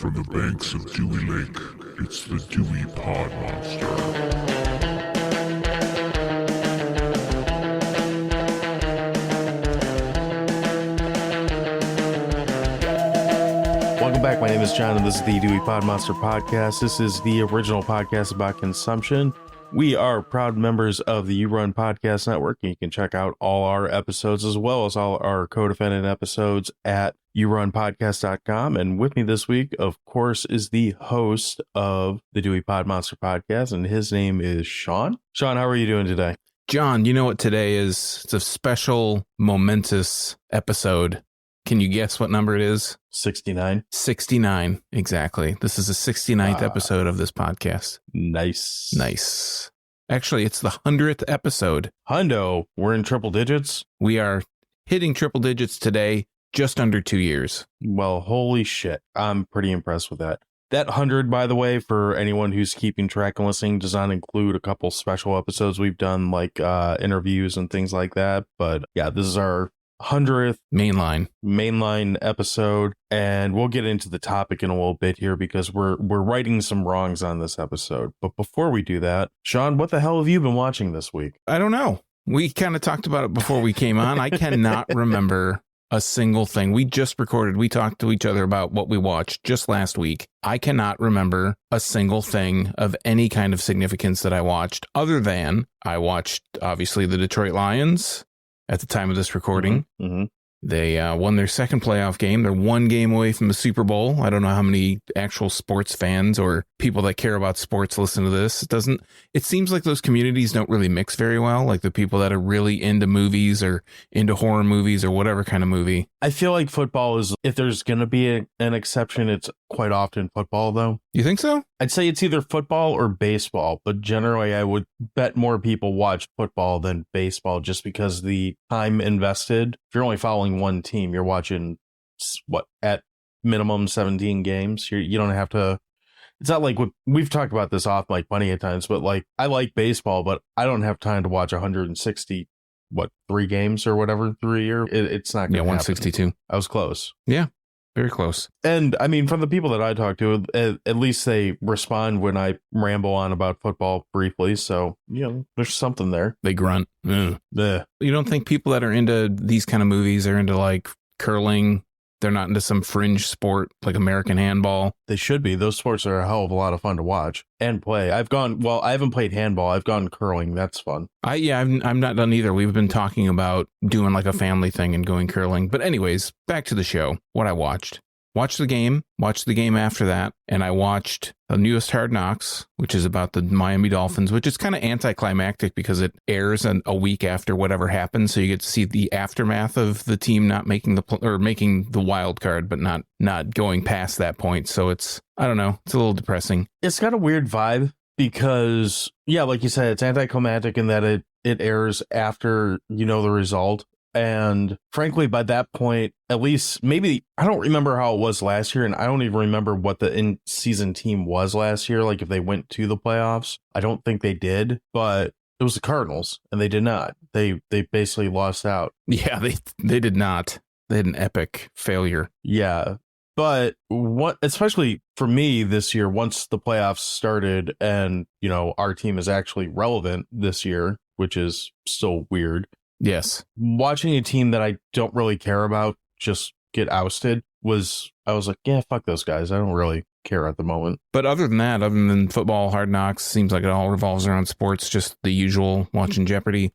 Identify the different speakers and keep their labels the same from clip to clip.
Speaker 1: From the banks of Dewey Lake, it's the Dewey Pod Monster.
Speaker 2: Welcome back. My name is John, and this is the Dewey Pod Monster podcast. This is the original podcast about consumption. We are proud members of the You Run Podcast Network, and you can check out all our episodes as well as all our co-defendant episodes at yourunpodcast.com. And with me this week, of course, is the host of the Dewey Pod Monster podcast, and his name is Sean. Sean, how are you doing today?
Speaker 3: John, you know what today is? It's a special, momentous episode. Can you guess what number it is?
Speaker 2: 69.
Speaker 3: 69, exactly. This is the 69th episode of this podcast.
Speaker 2: Nice.
Speaker 3: Actually, it's the 100th episode.
Speaker 2: Hundo, we're in triple digits.
Speaker 3: We are hitting triple digits today, just under 2 years.
Speaker 2: Well, holy shit. I'm pretty impressed with that. That 100, by the way, for anyone who's keeping track and listening, does not include a couple special episodes we've done, like interviews and things like that. But yeah, this is our 100th mainline episode, and we'll get into the topic in a little bit here because we're righting some wrongs on this episode. But before we do that, Sean, what the hell have you been watching this week?
Speaker 3: I don't know. We kind of talked about it before we came on. I cannot remember a single thing. We just recorded. We talked to each other about what we watched just last week. I cannot remember a single thing of any kind of significance that I watched, other than I watched, obviously, the Detroit Lions. At the time of this recording, They won their second playoff game. They're one game away from the Super Bowl. I don't know how many actual sports fans or people that care about sports listen to this. It seems like those communities don't really mix very well. Like the people that are really into movies or into horror movies or whatever kind of movie.
Speaker 2: I feel like football is, if there's going to be an exception, it's quite often football, though.
Speaker 3: You think so?
Speaker 2: I'd say it's either football or baseball, but generally I would bet more people watch football than baseball just because the time invested. If you're only following one team, you're watching, at minimum 17 games. You don't have to. It's not like we've talked about this off mic plenty of times, but like I like baseball, but I don't have time to watch 160, 3 games or whatever through a year. It's not going to happen.
Speaker 3: 162.
Speaker 2: I was close.
Speaker 3: Yeah. Very close.
Speaker 2: And I mean, from the people that I talk to, at least they respond when I ramble on about football briefly. So, there's something there.
Speaker 3: They grunt.
Speaker 2: Ugh.
Speaker 3: You don't think people that are into these kind of movies are into like curling? They're not into some fringe sport like American handball?
Speaker 2: They should be. Those sports are a hell of a lot of fun to watch and play. I haven't played handball. I've gone curling. That's fun.
Speaker 3: I'm not done either. We've been talking about doing like a family thing and going curling. But anyways, back to the show. What I watched the game after that, and I watched the newest Hard Knocks, which is about the Miami Dolphins, which is kind of anticlimactic because it airs a week after whatever happened, so you get to see the aftermath of the team not making making the wild card, but not going past that point. So it's, I don't know, it's a little depressing.
Speaker 2: It's got a weird vibe because, yeah, like you said, it's anticlimactic in that it airs after the result. And frankly, by that point, at least maybe I don't remember how it was last year. And I don't even remember what the in-season team was last year. Like if they went to the playoffs, I don't think they did. But it was the Cardinals and they did not. They basically lost out.
Speaker 3: Yeah, they did not. They had an epic failure.
Speaker 2: Yeah. But especially for me this year, once the playoffs started and, our team is actually relevant this year, which is still weird.
Speaker 3: Yes.
Speaker 2: Watching a team that I don't really care about just get ousted I was like, yeah, fuck those guys. I don't really care at the moment.
Speaker 3: But other than football, Hard Knocks, seems like it all revolves around sports, just the usual, watching Jeopardy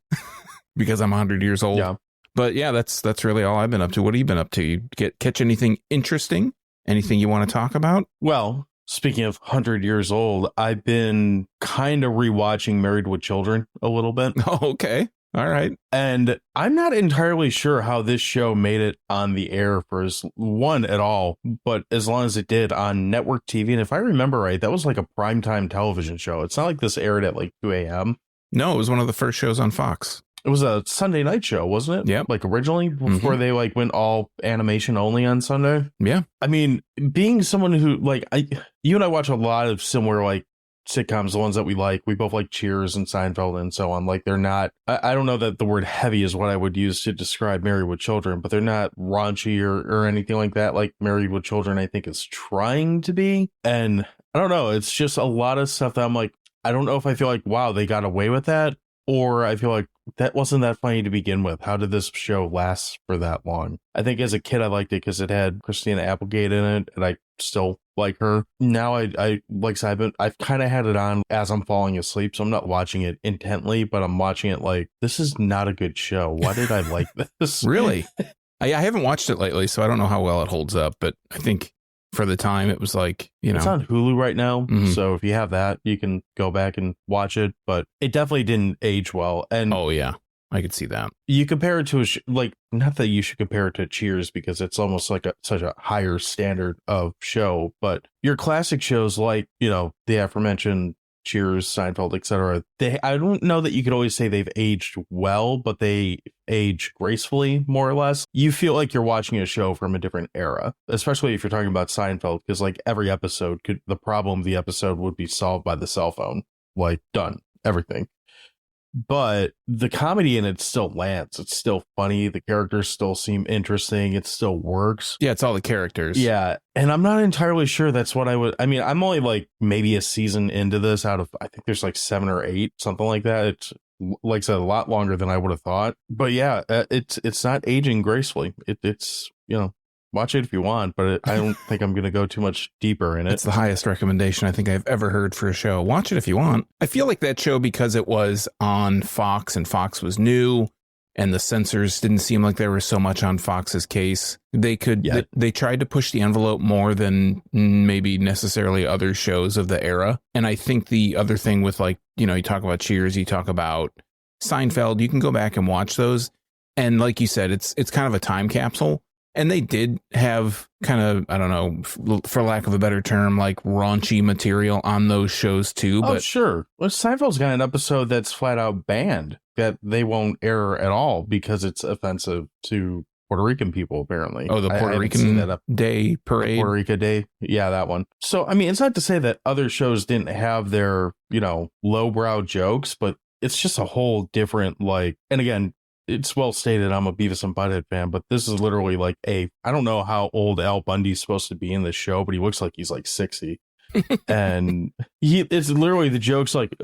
Speaker 3: because I'm 100 years old.
Speaker 2: Yeah.
Speaker 3: But yeah, that's really all I've been up to. What have you been up to? You catch anything interesting? Anything you want to talk about?
Speaker 2: Well, speaking of 100 years old, I've been kind of rewatching Married with Children a little bit.
Speaker 3: Oh, okay. All right.
Speaker 2: And I'm not entirely sure how this show made it on the air at all, but as long as it did on network TV. And if I remember right, that was like a primetime television show. It's not like this aired at like 2 a.m.
Speaker 3: No, it was one of the first shows on Fox.
Speaker 2: It was a Sunday night show, wasn't it?
Speaker 3: Yeah.
Speaker 2: Like originally before they like went all animation only on Sunday.
Speaker 3: Yeah.
Speaker 2: I mean, being someone who you and I watch a lot of similar like sitcoms, the ones that we like. We both like Cheers and Seinfeld and so on. Like, they're not, I don't know that the word heavy is what I would use to describe Married with Children, but they're not raunchy or anything like that. Like Married with Children, I think, is trying to be. And I don't know. It's just a lot of stuff that I'm like, I don't know if I feel like, wow, they got away with that. Or I feel like that wasn't that funny to begin with. How did this show last for that long? I think as a kid, I liked it because it had Christina Applegate in it, and I still like her. Now I like I've kind of had it on as I'm falling asleep, so I'm not watching it intently, but I'm watching it like, this is not a good show. Why did I like this?
Speaker 3: Really? I haven't watched it lately, so I don't know how well it holds up, but I think for the time it was like,
Speaker 2: it's on Hulu right now. So if you have that, you can go back and watch it, but it definitely didn't age well. And
Speaker 3: oh yeah, I could see that. You
Speaker 2: compare it to not that you should compare it to Cheers because it's almost like such a higher standard of show, but your classic shows like, the aforementioned Cheers, Seinfeld, etc. I don't know that you could always say they've aged well, but they age gracefully, more or less. You feel like you're watching a show from a different era, especially if you're talking about Seinfeld, because like every episode the problem of the episode would be solved by the cell phone, like done, everything. But the comedy in it still lands. It's still funny. The characters still seem interesting. It still works.
Speaker 3: Yeah, it's all the characters.
Speaker 2: Yeah. And I'm not entirely sure that's what I'm only like maybe a season into this out of, I think there's like 7 or 8, something like that. It's like I said, a lot longer than I would have thought. But yeah, it's not aging gracefully. It's, watch it if you want, but I don't think I'm going to go too much deeper in it.
Speaker 3: It's the highest recommendation I think I've ever heard for a show. Watch it if you want. I feel like that show, because it was on Fox and Fox was new and the censors didn't seem like there was so much on Fox's case. They tried to push the envelope more than maybe necessarily other shows of the era. And I think the other thing with you talk about Cheers, you talk about Seinfeld, you can go back and watch those. And like you said, it's kind of a time capsule. And they did have kind of, I don't know, for lack of a better term, like raunchy material on those shows too.
Speaker 2: But sure. Well, Seinfeld's got an episode that's flat out banned that they won't air at all because it's offensive to Puerto Rican people, apparently.
Speaker 3: Oh, the Puerto Rican Day Parade.
Speaker 2: Puerto Rican Day. Yeah, that one. So, I mean, it's not to say that other shows didn't have their, lowbrow jokes, but it's just a whole different, and again, it's well stated I'm a Beavis and Butthead fan, but this is literally like I don't know how old Al Bundy's supposed to be in this show, but he looks like he's like 60. And it's literally the jokes like,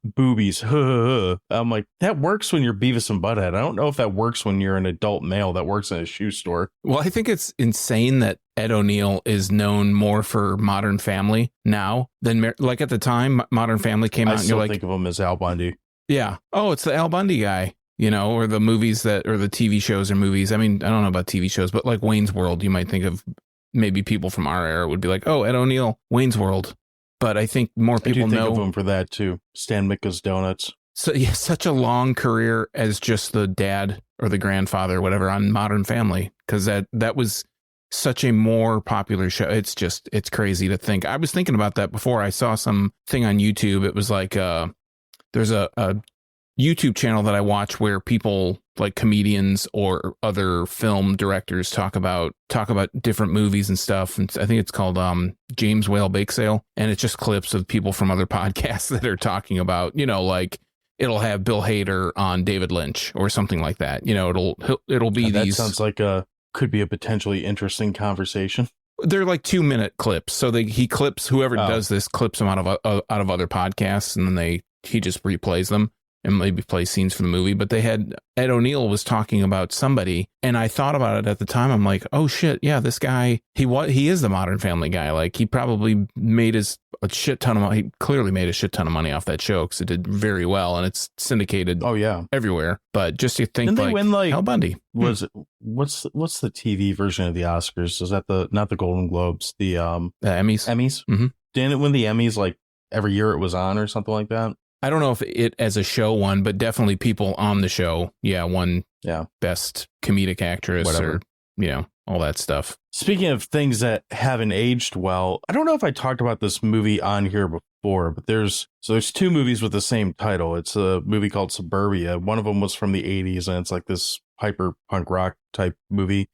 Speaker 2: boobies, I'm like, that works when you're Beavis and Butthead. I don't know if that works when you're an adult male that works in a shoe store.
Speaker 3: Well, I think it's insane that Ed O'Neill is known more for Modern Family now than like at the time Modern Family came out.
Speaker 2: I still think of him as Al Bundy.
Speaker 3: Yeah. Oh, it's the Al Bundy guy. Or the movies or the TV shows or movies. I mean, I don't know about TV shows, but like Wayne's World, you might think of maybe people from our era would be like, oh, Ed O'Neill, Wayne's World. But I think more people know
Speaker 2: of him for that too. Stan Micka's Donuts.
Speaker 3: So yeah, such a long career as just the dad or the grandfather, whatever, on Modern Family, because that was such a more popular show. It's crazy to think. I was thinking about that before. I saw some thing on YouTube. It was like there's a YouTube channel that I watch where people like comedians or other film directors talk about different movies and stuff. And I think it's called James Whale Bake Sale. And it's just clips of people from other podcasts that are talking about, like it'll have Bill Hader on David Lynch or something like that. It'll be
Speaker 2: that
Speaker 3: these.
Speaker 2: Sounds like could be a potentially interesting conversation.
Speaker 3: They're like 2-minute clips. So he clips whoever does this clips them out of other podcasts, and then he just replays them and maybe play scenes from the movie. But they had Ed O'Neill was talking about somebody, and I thought about it at the time. I'm like, oh shit, yeah, this guy, he is the Modern Family guy. Like he probably made a shit ton of money. He clearly made a shit ton of money off that show because it did very well and it's syndicated.
Speaker 2: Oh yeah,
Speaker 3: everywhere. But just to think,
Speaker 2: didn't they win like
Speaker 3: Al Bundy?
Speaker 2: What's the TV version of the Oscars? Is that not the Golden Globes? The
Speaker 3: Emmys?
Speaker 2: Emmys.
Speaker 3: Mm-hmm.
Speaker 2: Didn't it win the Emmys like every year it was on or something like that?
Speaker 3: I don't know if it as a show won, but definitely people on the show, won best comedic actress, whatever, or, all that stuff.
Speaker 2: Speaking of things that haven't aged well, I don't know if I talked about this movie on here before, but there's 2 movies with the same title. It's a movie called Suburbia. One of them was from the 80s, and it's like this hyper punk rock type movie.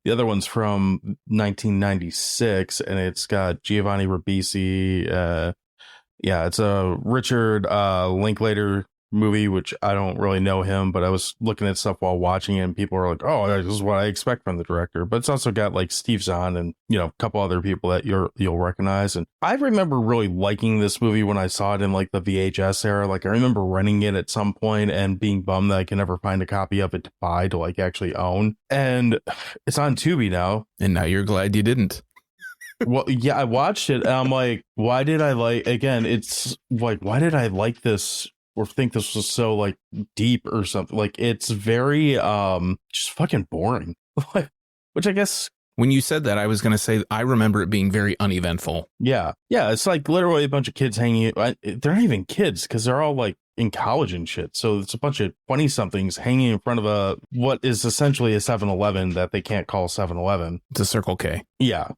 Speaker 2: The other one's from 1996, and it's got Giovanni Ribisi, Yeah, it's a Richard Linklater movie, which I don't really know him, but I was looking at stuff while watching it, and people were like, "Oh, this is what I expect from the director." But it's also got like Steve Zahn and a couple other people that you'll recognize. And I remember really liking this movie when I saw it in like the VHS era. Like I remember renting it at some point and being bummed that I can never find a copy of it to buy to like actually own. And it's on Tubi now.
Speaker 3: And now you're glad you didn't.
Speaker 2: Well, yeah, I watched it and I'm like, why did I like this or think this was so like deep or something? Like it's very just fucking boring. Which I guess
Speaker 3: when you said that, I was going to say I remember it being very uneventful.
Speaker 2: Yeah, it's like literally a bunch of kids hanging. They're not even kids because they're all like in college and shit. So it's a bunch of 20-somethings hanging in front of what is essentially a 7-Eleven that they can't call 7-Eleven.
Speaker 3: It's a Circle K.
Speaker 2: Yeah.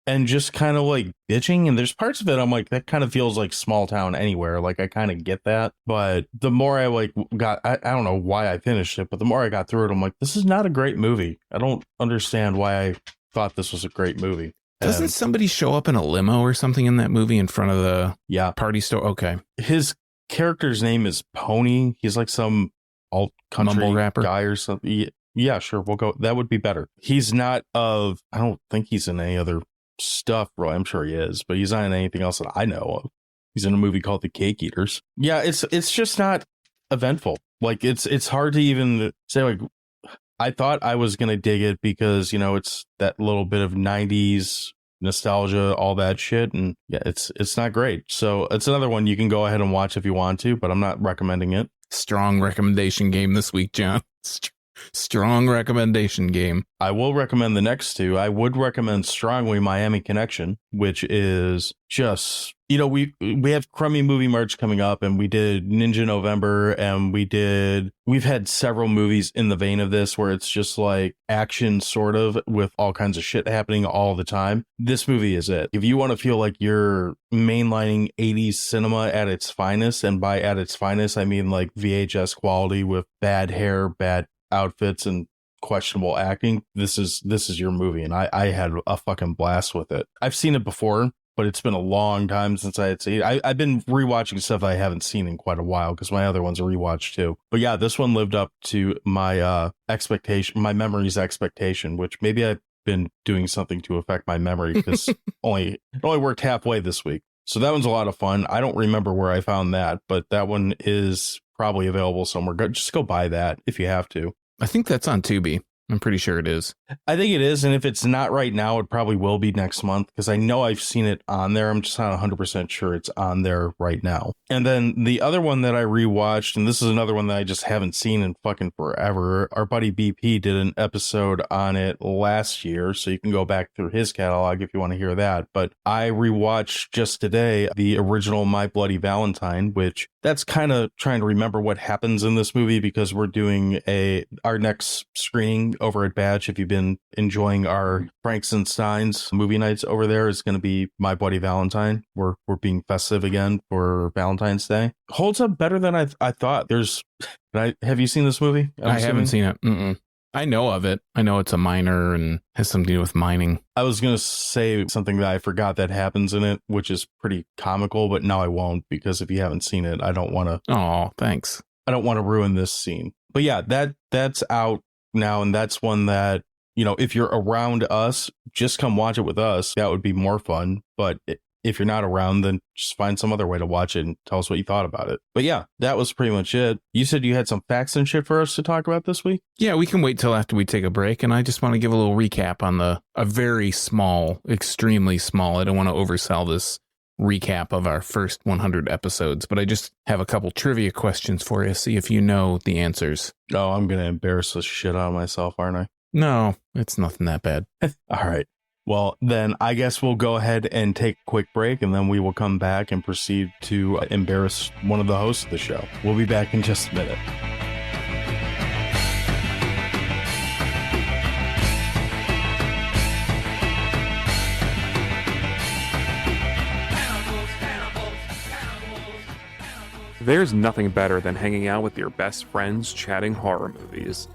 Speaker 2: And just kind of like bitching. And there's parts of it I'm like, that kind of feels like Small Town Anywhere. Like I kind of get that. But the more I like I don't know why I finished it, but the more I got through it, I'm like, this is not a great movie. I don't understand why I thought this was a great movie.
Speaker 3: Doesn't somebody show up in a limo or something in that movie in front of the party store? Okay.
Speaker 2: His character's name is Pony. He's like some alt country
Speaker 3: mumble rapper
Speaker 2: guy or something. Yeah, sure. We'll go. That would be better. He's not I don't think he's in any other stuff, bro. I'm sure he is, but he's not in anything else that I know of. He's in a movie called The Cake Eaters. Yeah, it's just not eventful. Like it's hard to even say like I thought I was gonna dig it because it's that little bit of 90s nostalgia, all that shit, and yeah, it's not great. So it's another one you can go ahead and watch if you want to, but I'm not recommending it.
Speaker 3: Strong recommendation game this week, John. Strong recommendation game.
Speaker 2: I will recommend the next two. I would recommend strongly Miami Connection, which is just, we have Crummy Movie March coming up, and we did Ninja November, and we've had several movies in the vein of this where it's just like action sort of with all kinds of shit happening all the time. This movie is it. If you want to feel like you're mainlining 80s cinema at its finest, and by at its finest, I mean like VHS quality with bad hair, bad outfits and questionable acting, this is your movie, and I had a fucking blast with it. I've seen it before, but it's been a long time since I had seen it. I've been rewatching stuff I haven't seen in quite a while because my other ones are rewatched too. But yeah, this one lived up to my my memory's expectation, which maybe I've been doing something to affect my memory because it only worked halfway this week. So that one's a lot of fun. I don't remember where I found that, but that one is probably available somewhere. Just go buy that if you have to.
Speaker 3: I think that's on Tubi. I'm pretty sure it is.
Speaker 2: I think it is. And if it's not right now, it probably will be next month because I know I've seen it on there. I'm just not 100% sure it's on there right now. And then the other one that I rewatched, and this is another one that I just haven't seen in fucking forever. Our buddy BP did an episode on it last year, so you can go back through his catalog if you want to hear that. But I rewatched just today the original My Bloody Valentine, which that's kind of trying to remember what happens in this movie because we're doing our next screening over at Batch. If you've been enjoying our Frankenstein's movie nights over there, is going to be My Bloody Valentine. We're being festive again for Valentine's Day. Holds up better than I thought. Have you seen this movie?
Speaker 3: I haven't seen it. Mm-mm. I know of it. I know it's a miner and has something to do with mining.
Speaker 2: I was going to say something that I forgot that happens in it, which is pretty comical, but now I won't because if you haven't seen it, I don't want to.
Speaker 3: Oh, thanks.
Speaker 2: I don't want to ruin this scene. But yeah, that's out now. And that's one that, if you're around us, just come watch it with us. That would be more fun. But if you're not around, then just find some other way to watch it and tell us what you thought about it. But yeah, that was pretty much it. You said you had some facts and shit for us to talk about this week?
Speaker 3: Yeah, we can wait till after we take a break. And I just want to give a little recap on a very small, extremely small, I don't want to oversell this recap of our first 100 episodes, but I just have a couple trivia questions for you. See if you know the answers.
Speaker 2: Oh, I'm going to embarrass the shit out of myself, aren't I?
Speaker 3: No, it's nothing that bad.
Speaker 2: All right. Well, then I guess we'll go ahead and take a quick break, and then we will come back and proceed to embarrass one of the hosts of the show. We'll be back in just a minute.
Speaker 4: There's nothing better than hanging out with your best friends chatting horror movies.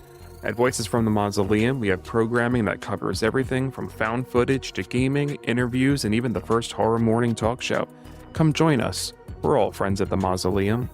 Speaker 4: At Voices from the Mausoleum, we have programming that covers everything from found footage to gaming, interviews, and even the first horror morning talk show. Come join us. We're all friends at the mausoleum.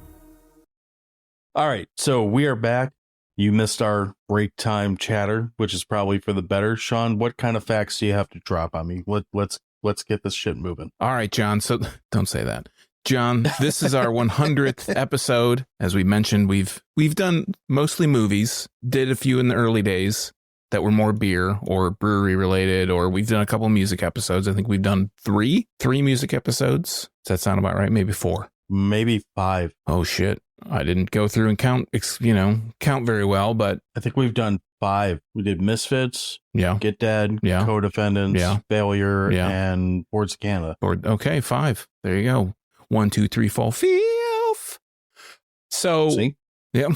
Speaker 2: All right, so we are back. You missed our break time chatter, which is probably for the better. Sean, what kind of facts do you have to drop on me? Let's get this shit moving.
Speaker 3: All right, John. So don't say that. John, this is our 100th episode. As we mentioned, we've done mostly movies, did a few in the early days that were more beer or brewery related, or we've done a couple music episodes. I think we've done three music episodes. Does that sound about right? Maybe 4.
Speaker 2: Maybe 5.
Speaker 3: Oh, shit. I didn't go through and count very well, but
Speaker 2: I think we've done 5. We did Misfits,
Speaker 3: yeah.
Speaker 2: Get Dead,
Speaker 3: Yeah.
Speaker 2: Co-Defendants,
Speaker 3: Yeah.
Speaker 2: Failure,
Speaker 3: Yeah.
Speaker 2: and Boards of Canada.
Speaker 3: Okay, 5. There you go. 1, 2, 3, 4, 5. So,
Speaker 2: See?
Speaker 3: yeah.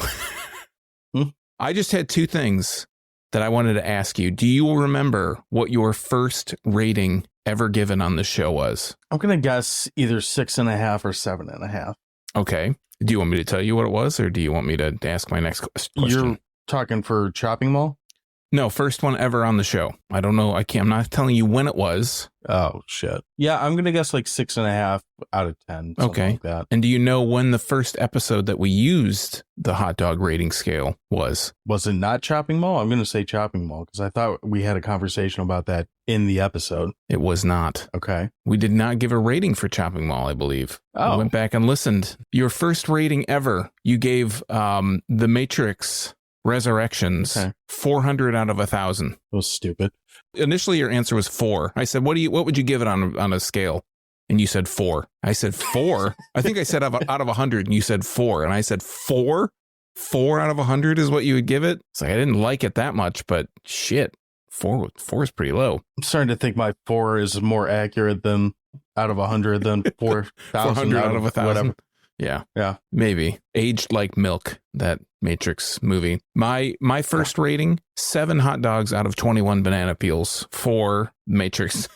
Speaker 2: Hmm?
Speaker 3: I just had 2 things that I wanted to ask you. Do you remember what your first rating ever given on the show was?
Speaker 2: I'm going to guess either 6.5 or 7.5.
Speaker 3: Okay. Do you want me to tell you what it was, or do you want me to ask my next question?
Speaker 2: You're talking for Chopping Mall?
Speaker 3: No, first one ever on the show. I don't know. I'm not telling you when it was.
Speaker 2: Oh, shit. Yeah, I'm going to guess like 6.5 out of 10.
Speaker 3: Okay.
Speaker 2: Like that.
Speaker 3: And do you know when the first episode that we used the hot dog rating scale was?
Speaker 2: Was it not Chopping Mall? I'm going to say Chopping Mall because I thought we had a conversation about that in the episode.
Speaker 3: It was not.
Speaker 2: Okay.
Speaker 3: We did not give a rating for Chopping Mall, I believe.
Speaker 2: Oh.
Speaker 3: I went back and listened. Your first rating ever, you gave The Matrix Resurrections 400 out of 1,000.
Speaker 2: That was stupid.
Speaker 3: Initially, your answer was 4. I said, what would you give it on a scale? And you said 4. I said 4. I think I said out of 100, and you said 4. And I said 4. 4 out of 100 is what you would give it. It's like I didn't like it that much, but shit, 4 is pretty low.
Speaker 2: I'm starting to think my 4 is more accurate than out of 100 than 4,000
Speaker 3: 400 out of 1,000.
Speaker 2: Whatever.
Speaker 3: Yeah, maybe. Aged like milk, that Matrix movie. My first rating, 7 hot dogs out of 21 banana peels for Matrix.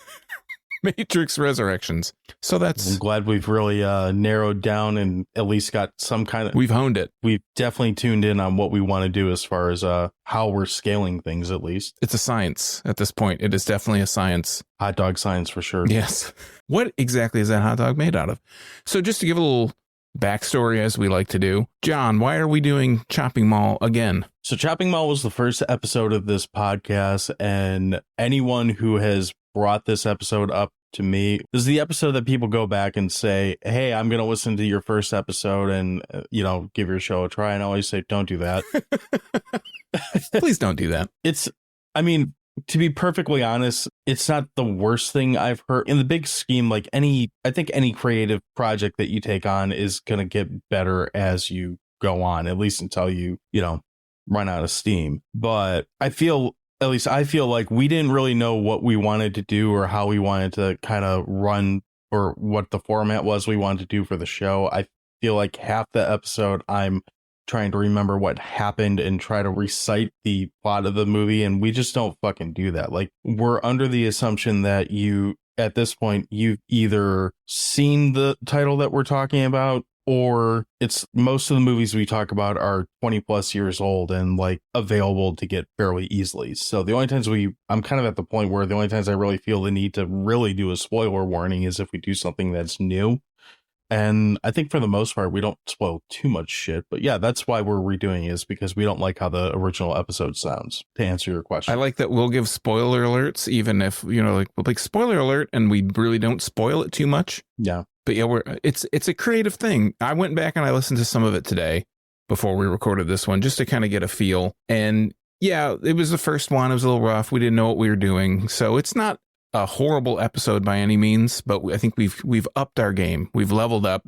Speaker 3: Matrix Resurrections. So
Speaker 2: I'm glad we've really narrowed down and at least got some kind of...
Speaker 3: We've honed it.
Speaker 2: We've definitely tuned in on what we want to do as far as how we're scaling things, at least.
Speaker 3: It's a science at this point. It is definitely a science.
Speaker 2: Hot dog science for sure.
Speaker 3: Yes. What exactly is that hot dog made out of? So just to give a little backstory, as we like to do, John, why are we doing Chopping Mall again?
Speaker 2: So Chopping Mall was the first episode of this podcast, and anyone who has brought this episode up to me, this is the episode that people go back and say, hey, I'm going to listen to your first episode and, give your show a try. And I always say, don't do that.
Speaker 3: Please don't do that.
Speaker 2: To be perfectly honest, it's not the worst thing I've heard. In the big scheme, I think any creative project that you take on is going to get better as you go on, at least until you run out of steam. But I feel like we didn't really know what we wanted to do or how we wanted to kind of run or what the format was we wanted to do for the show. I feel like half the episode I'm trying to remember what happened and try to recite the plot of the movie, and we just don't fucking do that. Like, we're under the assumption that at this point you've either seen the title that we're talking about, or it's most of the movies we talk about are 20 plus years old and available to get fairly easily. So the only times I'm kind of at the point where the only times I really feel the need to really do a spoiler warning is if we do something that's new. And I think for the most part, we don't spoil too much shit. But yeah, that's why we're redoing it, is because we don't like how the original episode sounds, to answer your question.
Speaker 3: I like that we'll give spoiler alerts, even if, like spoiler alert, and we really don't spoil it too much.
Speaker 2: Yeah.
Speaker 3: But yeah, it's a creative thing. I went back and I listened to some of it today before we recorded this one, just to kind of get a feel. And yeah, it was the first one. It was a little rough. We didn't know what we were doing. So it's not a horrible episode by any means, but I think we've upped our game. We've leveled up.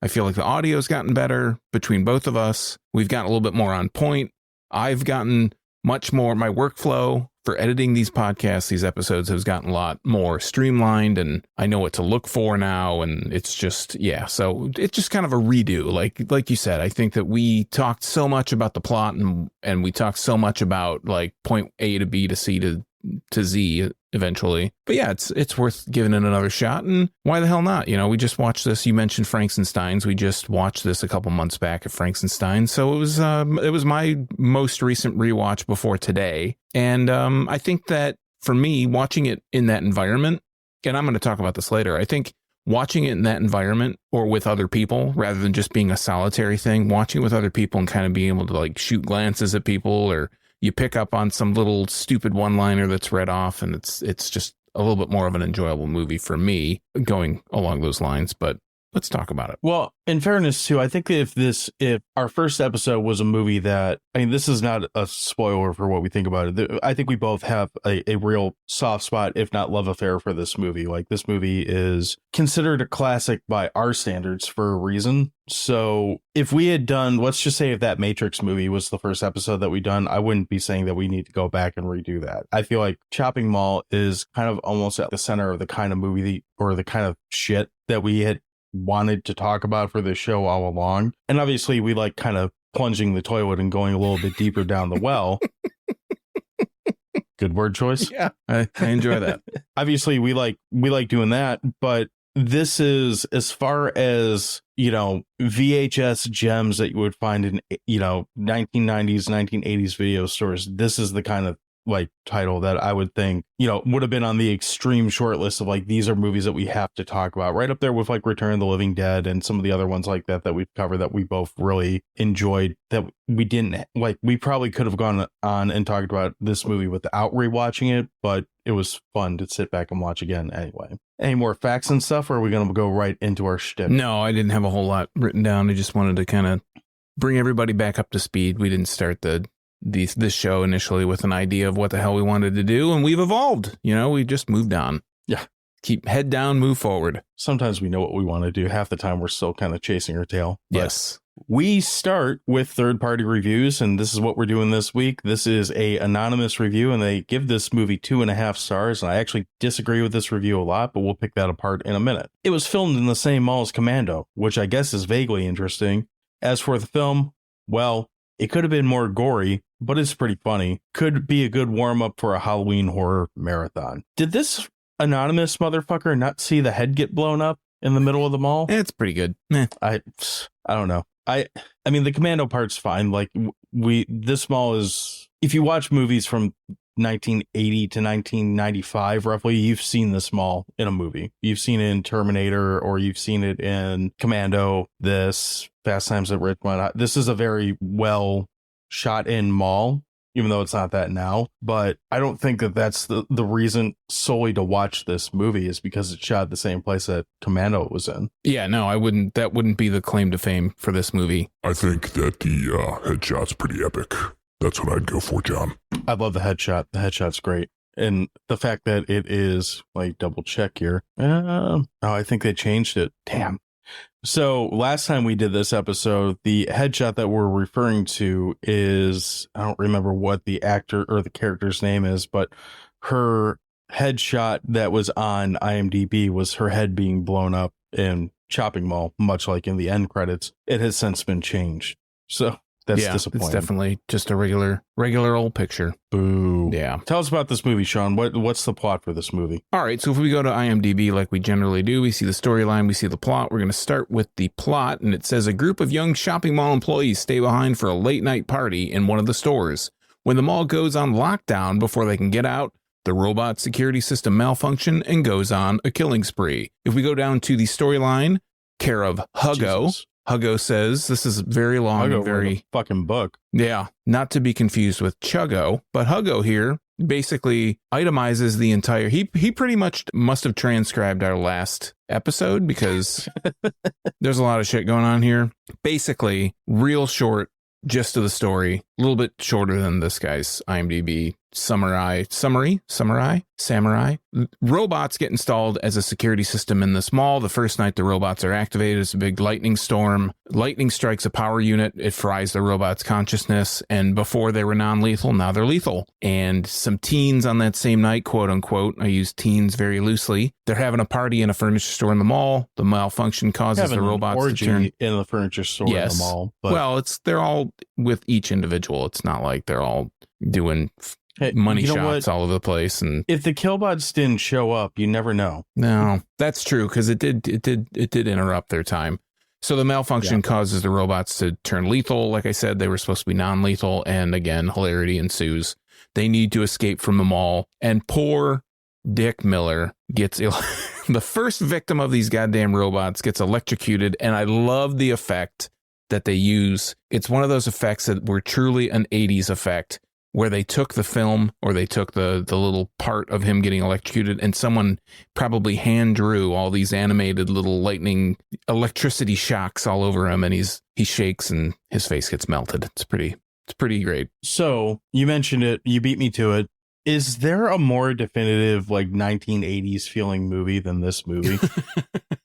Speaker 3: I feel like the audio's gotten better between both of us. We've gotten a little bit more on point. I've gotten much more. My workflow for editing these podcasts, these episodes, has gotten a lot more streamlined, and I know what to look for now. And it's just, yeah. So it's just kind of a redo. Like you said, I think that we talked so much about the plot and we talked so much about point A to B to C to Z eventually. But yeah, it's worth giving it another shot. And why the hell not? We just watched this. You mentioned Frankenstein's. We just watched this a couple months back at Frankenstein. So it was my most recent rewatch before today. And I think that for me, watching it in that environment, and I'm going to talk about this later, I think watching it in that environment or with other people rather than just being a solitary thing, watching it with other people and kind of being able to like shoot glances at people, or you pick up on some little stupid one-liner that's read off, and it's just a little bit more of an enjoyable movie for me going along those lines. But let's talk about it.
Speaker 2: Well, in fairness too, I think if our first episode was a movie that, I mean, this is not a spoiler for what we think about it. I think we both have a real soft spot, if not love affair, for this movie. Like, this movie is considered a classic by our standards for a reason. So if we had done, let's just say if that Matrix movie was the first episode that we done, I wouldn't be saying that we need to go back and redo that. I feel like Chopping Mall is kind of almost at the center of the kind of movie or the kind of shit that we had wanted to talk about for this show all along. And obviously we like kind of plunging the toilet and going a little bit deeper down the well. Good word choice.
Speaker 3: Yeah, I enjoy that.
Speaker 2: Obviously we like doing that, but this is, as far as, you know, VHS gems that you would find in, you know, 1990s, 1980s video stores. This is the kind of like title that I would think, you know, would have been on the extreme short list of like, these are movies that we have to talk about, right up there with like Return of the Living Dead and some of the other ones like that we've covered that we both really enjoyed, that we didn't like. We probably could have gone on and talked about this movie without rewatching it, but it was fun to sit back and watch again anyway. Any more facts and stuff, or are we going to go right into our shtick?
Speaker 3: No, I didn't have a whole lot written down. I just wanted to kind of bring everybody back up to speed. We didn't start this show initially with an idea of what the hell we wanted to do, and we've evolved. You know, we just moved on.
Speaker 2: Yeah.
Speaker 3: Keep head down, move forward.
Speaker 2: Sometimes we know what we want to do. Half the time we're still kind of chasing our tail.
Speaker 3: Yes.
Speaker 2: We start with third-party reviews, and this is what we're doing this week. This is a anonymous review, and they give this movie 2.5 stars, and I actually disagree with this review a lot, but we'll pick that apart in a minute. It was filmed in the same mall as Commando, which I guess is vaguely interesting. As for the film, well, it could have been more gory, but it's pretty funny. Could be a good warm-up for a Halloween horror marathon. Did this anonymous motherfucker not see the head get blown up in the middle of the mall?
Speaker 3: It's pretty good.
Speaker 2: I don't know. I mean, the Commando part's fine. Like, this mall is, if you watch movies from 1980 to 1995, roughly, you've seen this mall in a movie. You've seen it in Terminator, or you've seen it in Commando, this Fast Times at Ridgemont. This is a very well shot in mall, even though it's not that now. But I don't think that that's the reason solely to watch this movie, is because it's shot the same place that Commando was in.
Speaker 3: Yeah, no, I wouldn't. That wouldn't be the claim to fame for this movie.
Speaker 1: I think that the headshot's pretty epic. That's what I'd go for, John.
Speaker 2: I love the headshot. The headshot's great. And the fact that it is, like, double check here. I think they changed it. Damn. So last time we did this episode, the headshot that we're referring to is, I don't remember what the actor or the character's name is, but her headshot that was on IMDb was her head being blown up in Chopping Mall, much like in the end credits. It has since been changed. So that's disappointing.
Speaker 3: It's definitely just a regular old picture.
Speaker 2: Boo.
Speaker 3: Yeah.
Speaker 2: Tell us about this movie, Sean. What's the plot for this movie?
Speaker 3: All right. So if we go to IMDb like we generally do, we see the storyline, we see the plot. We're going to start with the plot. And it says a group of young shopping mall employees stay behind for a late night party in one of the stores. When the mall goes on lockdown before they can get out, the robot security system malfunction and goes on a killing spree. If we go down to the storyline, care of Huggo.
Speaker 2: Jesus.
Speaker 3: Huggo says, this is very long,
Speaker 2: Huggo
Speaker 3: and very
Speaker 2: wrote a fucking book.
Speaker 3: Yeah, not to be confused with Chuggo, but Huggo here basically itemizes the entire. He pretty much must have transcribed our last episode, because there's a lot of shit going on here. Basically, real short gist of the story, a little bit shorter than this guy's IMDb summary. Robots get installed as a security system in this mall. The first night the robots are activated, it's a big lightning storm. Lightning strikes a power unit. It fries the robot's consciousness. And before they were non-lethal, now they're lethal. And some teens on that same night, quote unquote, I use teens very loosely, they're having a party in a furniture store in the mall. The malfunction causes the robots to turn
Speaker 2: in the furniture store in the mall. But
Speaker 3: well, they're all with each individual. It's not like they're all doing money shots all over the place. And
Speaker 2: if the killbots didn't show up, you never know.
Speaker 3: No, that's true, because it did interrupt their time. So the malfunction causes the robots to turn lethal. Like I said, they were supposed to be non-lethal, and again, hilarity ensues. They need to escape from the mall, and poor Dick Miller gets the first victim of these goddamn robots gets electrocuted, and I love the effect that they use. It's one of those effects that were truly an 80s effect, where they took the film, or they took the little part of him getting electrocuted, and someone probably hand drew all these animated little lightning electricity shocks all over him, and he shakes and his face gets melted. It's pretty great.
Speaker 2: So you mentioned it, you beat me to it. Is there a more definitive like 1980s feeling movie than this movie?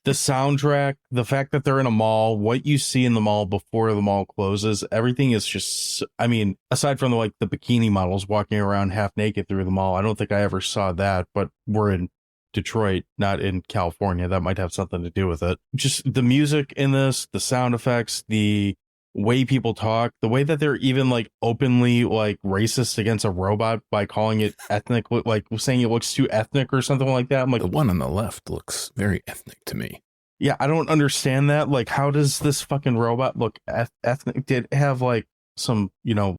Speaker 2: The soundtrack, the fact that they're in a mall, what you see in the mall before the mall closes, everything is just, I mean, aside from the bikini models walking around half naked through the mall, I don't think I ever saw that, but we're in Detroit, not in California. That might have something to do with it. Just the music in this, the sound effects, the way people talk, the way that they're even like openly like racist against a robot by calling it ethnic, like saying it looks too ethnic or something like that. I'm like,
Speaker 3: the one on the left looks very ethnic to me.
Speaker 2: Yeah, I don't understand that. Like, how does this fucking robot look ethnic? Did it have like some,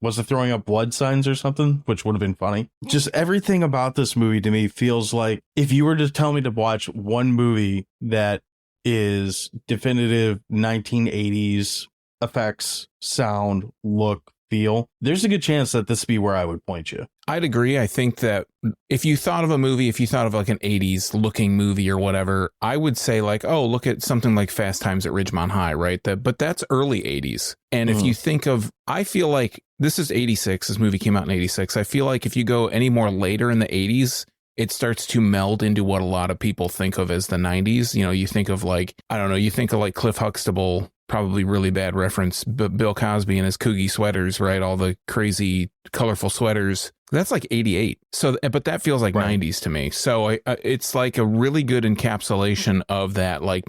Speaker 2: was it throwing up blood signs or something, which would have been funny? Just everything about this movie to me feels like if you were to tell me to watch one movie that is definitive 1980s effects, sound, look, feel, there's a good chance that this be where I would point you.
Speaker 3: I'd agree. I think that if you thought of a movie, if you thought of like an 80s looking movie or whatever, I would say like, oh, look at something like Fast Times at Ridgemont High, right? But that's early 80s. And if you think of, I feel like this is 86. This movie came out in 86. I feel like if you go any more later in the 80s, it starts to meld into what a lot of people think of as the 90s. You think of like, I don't know, you think of like Cliff Huxtable, probably really bad reference, but Bill Cosby and his Coogie sweaters, right? All the crazy colorful sweaters. That's like 88. So, but that feels like 90s to me. So it's like a really good encapsulation of that, like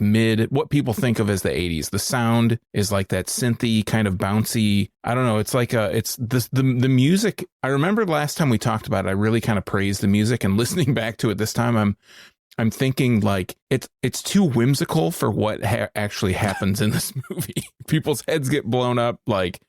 Speaker 3: what people think of as the 80s. The sound is like that synthy kind of bouncy. I don't know. It's like it's the music. I remember last time we talked about it, I really kind of praised the music, and listening back to it this time, I'm thinking like it's too whimsical for what actually happens in this movie. People's heads get blown up, like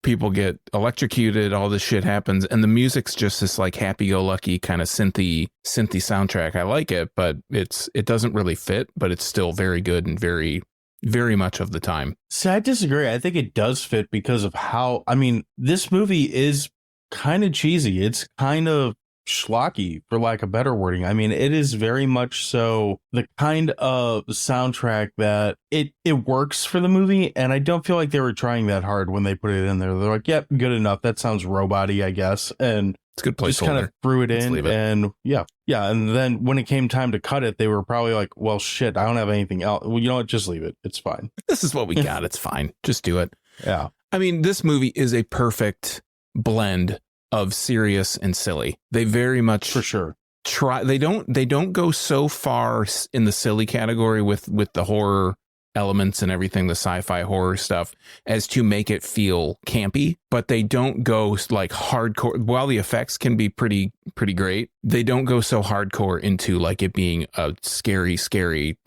Speaker 3: people get electrocuted, all this shit happens, and the music's just this like happy-go-lucky kind of synthy soundtrack. I like it, but it doesn't really fit, but it's still very good and very, very much of the time.
Speaker 2: See, I disagree. I think it does fit because of how, I mean, this movie is kind of cheesy. It's kind of schlocky, for lack of better wording. I mean, it is very much so the kind of soundtrack that it works for the movie, and I don't feel like they were trying that hard when they put it in there. They're like, yep, good enough. That sounds robot-y, I guess. And
Speaker 3: it's a good placeholder.
Speaker 2: Just kind of threw it in, and yeah. And then when it came time to cut it, they were probably like, well, shit, I don't have anything else. Well, you know what? Just leave it. It's fine.
Speaker 3: This is what we got. It's fine. Just do it.
Speaker 2: Yeah.
Speaker 3: I mean, this movie is a perfect blend of serious and silly. They very much
Speaker 2: for sure
Speaker 3: try. They don't go so far in the silly category with the horror elements and everything, the sci-fi horror stuff, as to make it feel campy, but they don't go like hardcore. While the effects can be pretty great, they don't go so hardcore into like it being a scary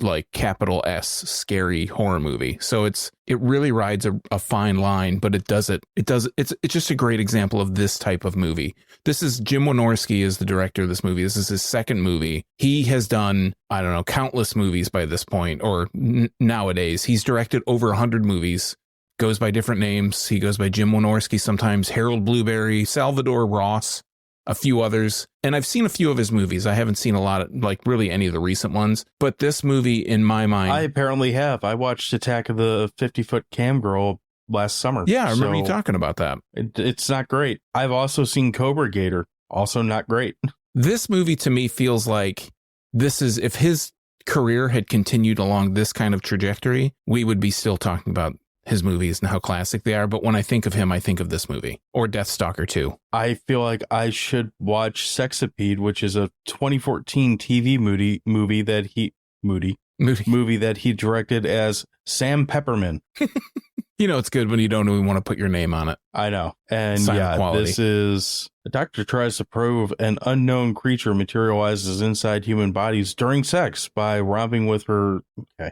Speaker 3: like capital S scary horror movie. So it really rides a fine line, but it's just a great example of this type of movie. This is Jim Wynorski is the director of this movie. This is his second movie. He has done, I don't know, countless movies by this point, or nowadays. He's directed over 100 movies, goes by different names. He goes by Jim Wynorski sometimes, Harold Blueberry, Salvador Ross, a few others. And I've seen a few of his movies. I haven't seen a lot of, like, really any of the recent ones. But this movie, in my mind...
Speaker 2: I apparently have. I watched Attack of the 50-Foot Cam Girl last summer.
Speaker 3: Yeah, I remember you talking about that.
Speaker 2: It's not great. I've also seen Cobra Gator. Also not great.
Speaker 3: This movie, to me, feels like this is... If his career had continued along this kind of trajectory, we would be still talking about his movies and how classic they are. But when I think of him, I think of this movie or Deathstalker 2.
Speaker 2: I feel like I should watch Sexapede, which is a 2014 TV movie that he directed as Sam Pepperman.
Speaker 3: You know, it's good when you don't even want to put your name on it.
Speaker 2: I know. And
Speaker 3: Silent quality.
Speaker 2: This is a doctor tries to prove an unknown creature materializes inside human bodies during sex by romping with her. Okay.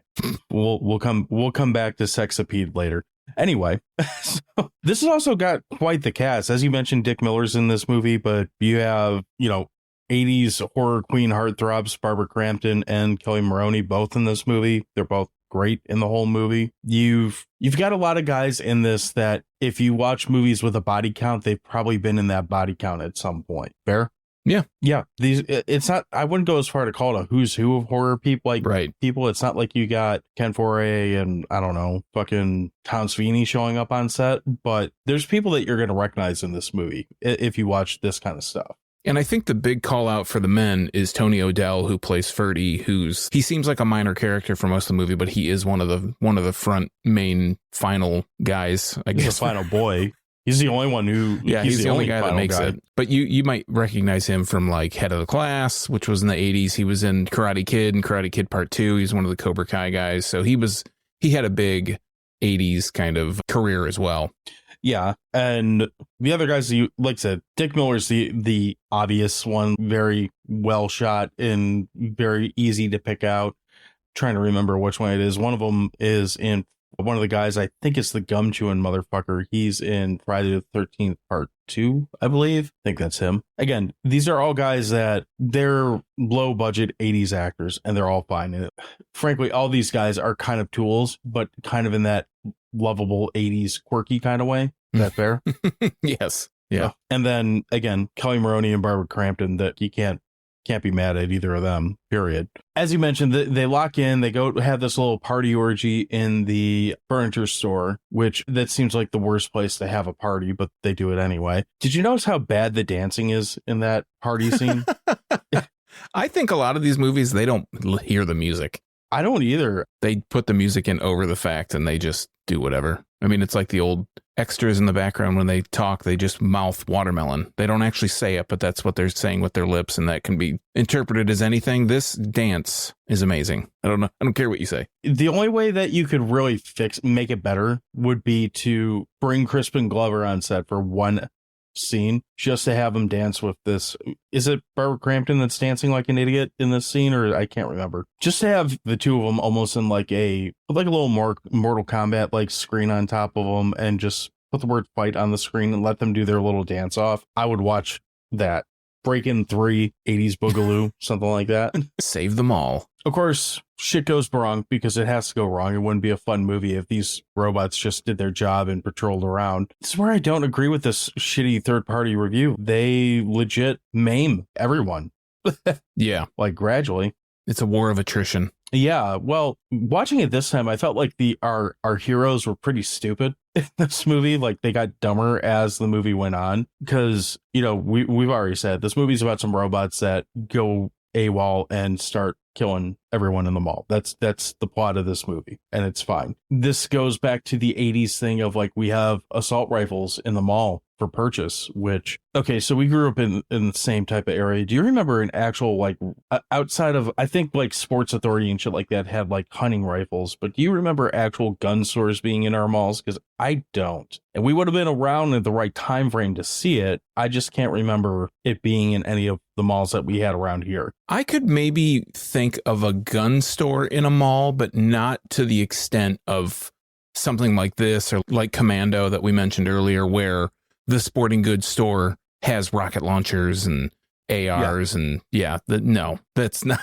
Speaker 2: We'll come back to Sexapede later. Anyway, so this has also got quite the cast. As you mentioned, Dick Miller's in this movie, but you have, 80s horror queen heartthrobs, Barbara Crampton and Kelly Maroney, both in this movie. They're both great in the whole movie. You've got a lot of guys in this that if you watch movies with a body count, they've probably been in that body count at some point. Fair?
Speaker 3: Yeah.
Speaker 2: Yeah. It's not, I wouldn't go as far to call it a who's who of horror people. Like,
Speaker 3: right.
Speaker 2: People, it's not like you got Ken Foray and I don't know, fucking Tom Sweeney showing up on set, but there's people that you're going to recognize in this movie if you watch this kind of stuff.
Speaker 3: And I think the big call out for the men is Tony O'Dell, who plays Ferdy, he seems like a minor character for most of the movie, but he is one of the front main final guys, I guess.
Speaker 2: He's the final boy. He's the only one who...
Speaker 3: Yeah, he's the only guy that makes it. But you might recognize him from like Head of the Class, which was in the 80s. He was in Karate Kid and Karate Kid Part 2. He's one of the Cobra Kai guys. So he had a big 80s kind of career as well.
Speaker 2: Yeah, and the other guys, like I said, Dick Miller's the obvious one, very well shot and very easy to pick out. Trying to remember which one it is. One of them is in one of the guys, I think it's the gum chewing motherfucker. He's in Friday the 13th Part 2, I believe. I think that's him. Again, these are all guys that they're low budget 80s actors and they're all fine in it. Frankly, all these guys are kind of tools, but kind of in that lovable 80s quirky kind of way. Is that fair?
Speaker 3: Yes. Yeah.
Speaker 2: And then again, Kelly Maroney and Barbara Crampton, that you can't be mad at either of them, period. As you mentioned, they lock in, they go have this little party orgy in the furniture store, which that seems like the worst place to have a party, but they do it anyway. Did you notice how bad the dancing is in that party scene?
Speaker 3: I think a lot of these movies, they don't hear the music.
Speaker 2: I don't either.
Speaker 3: They put the music in over the fact and they just do whatever. I mean, it's like the old extras in the background when they talk, they just mouth watermelon. They don't actually say it, but that's what they're saying with their lips, and that can be interpreted as anything. This dance is amazing. I don't care what you say.
Speaker 2: The only way that you could really make it better would be to bring Crispin Glover on set for one scene just to have him dance with this. Is it Barbara Crampton that's dancing like an idiot in this scene, or I can't remember? Just to have the two of them almost in like a little more Mortal Kombat like screen on top of them, and just put the word fight on the screen and let them do their little dance off. I would watch that. Breakin' 3, 80s Boogaloo, something like that.
Speaker 3: Save them all.
Speaker 2: Of course, shit goes wrong because it has to go wrong. It wouldn't be a fun movie if these robots just did their job and patrolled around. This is where I don't agree with this shitty third-party review. They legit maim everyone.
Speaker 3: Yeah.
Speaker 2: Like, gradually.
Speaker 3: It's a war of attrition.
Speaker 2: Yeah, well, watching it this time, I felt like our heroes were pretty stupid in this movie. Like, they got dumber as the movie went on. Because, we've already said, this movie's about some robots that go AWOL and start killing everyone in the mall. That's the plot of this movie, and it's fine. This goes back to the 80s thing of like, we have assault rifles in the mall for purchase, which, okay, so we grew up in the same type of area. Do you remember an actual, like, outside of, I think like Sports Authority and shit like that had like hunting rifles, but do you remember actual gun stores being in our malls? Because I don't. And we would have been around at the right time frame to see it. I just can't remember it being in any of the malls that we had around here.
Speaker 3: I could maybe think of a gun store in a mall, but not to the extent of something like this or like Commando that we mentioned earlier, where the sporting goods store has rocket launchers and ARs. Yeah. No, that's not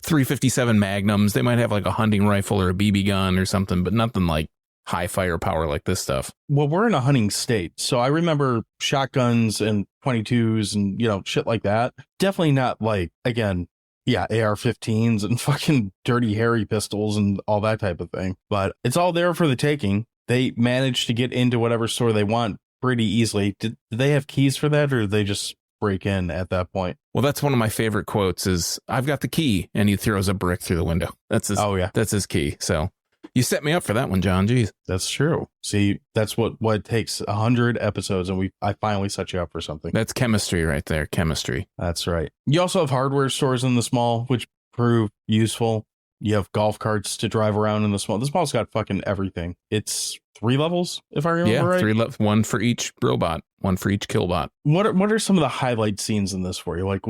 Speaker 3: 357 Magnums. They might have like a hunting rifle or a BB gun or something, but nothing like high firepower like this stuff.
Speaker 2: Well, we're in a hunting state, so I remember shotguns and 22s and, shit like that. Definitely not like, again, yeah, AR-15s and fucking Dirty Harry pistols and all that type of thing. But it's all there for the taking. They managed to get into whatever store they want pretty easily. Did they have keys for that, or did they just break in at that point?
Speaker 3: Well, that's one of my favorite quotes is, "I've got the key," and he throws a brick through the window. That's his. Oh yeah, that's his key. So you set me up for that one, John. Jeez,
Speaker 2: that's true. See, that's what takes 100 episodes, and I finally set you up for something.
Speaker 3: That's chemistry right there. Chemistry.
Speaker 2: That's right. You also have hardware stores in this mall, which prove useful. You have golf carts to drive around in this mall. This mall's got fucking everything. It's 3 levels, if I remember right.
Speaker 3: 3 levels, one for each robot, one for each killbot.
Speaker 2: What are some of the highlight scenes in this for you? Like,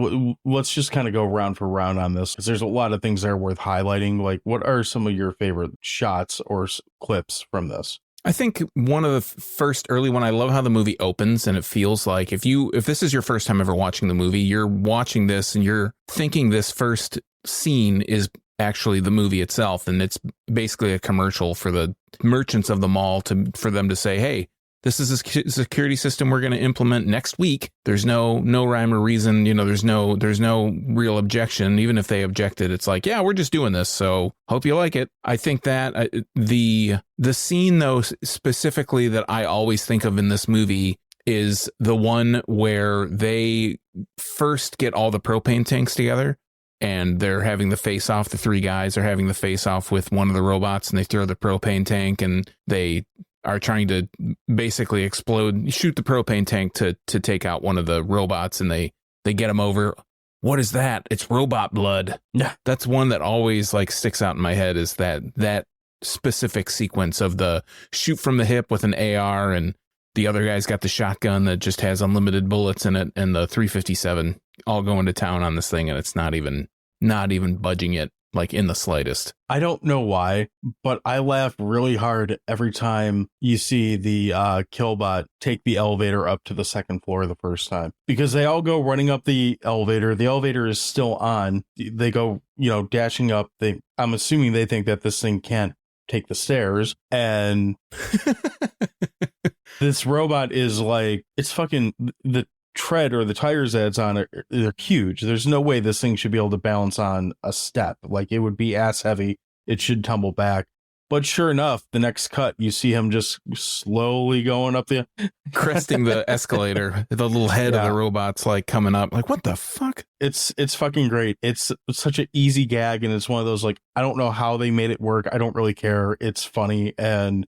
Speaker 2: let's just kind of go round for round on this, because there's a lot of things that are worth highlighting. Like, what are some of your favorite shots or clips from this?
Speaker 3: I think one of the first early one, I love how the movie opens, and it feels like if this is your first time ever watching the movie, you're watching this and you're thinking this first scene is actually the movie itself, and it's basically a commercial for the merchants of the mall for them to say, hey, this is a security system we're going to implement next week. There's no rhyme or reason. There's no real objection. Even if they objected, it's like, yeah, we're just doing this. So hope you like it. I think that the scene, though, specifically that I always think of in this movie is the one where they first get all the propane tanks together and they're having the face off. The three guys are having the face off with one of the robots, and they throw the propane tank, and they are trying to basically shoot the propane tank to take out one of the robots, and they get him over. What is that? It's robot blood.
Speaker 2: Yeah.
Speaker 3: That's one that always like sticks out in my head, is that specific sequence of the shoot from the hip with an AR, and the other guy's got the shotgun that just has unlimited bullets in it, and the 357 all going to town on this thing, and it's not even budging it like in the slightest.
Speaker 2: I don't know why, but I laugh really hard every time you see the Killbot take the elevator up to the second floor the first time, because they all go running up the elevator. The elevator is still on. They go, dashing up. I'm assuming they think that this thing can't take the stairs, and this robot is like, it's fucking the tread or the tires that it's on they're huge. There's no way this thing should be able to balance on a step. Like, it would be ass heavy. It should tumble back. But sure enough, the next cut, you see him just slowly going up the
Speaker 3: cresting the escalator. The little head of the robot's like coming up. Like, what the fuck?
Speaker 2: It's fucking great. It's such an easy gag, and it's one of those, like, I don't know how they made it work. I don't really care. It's funny, and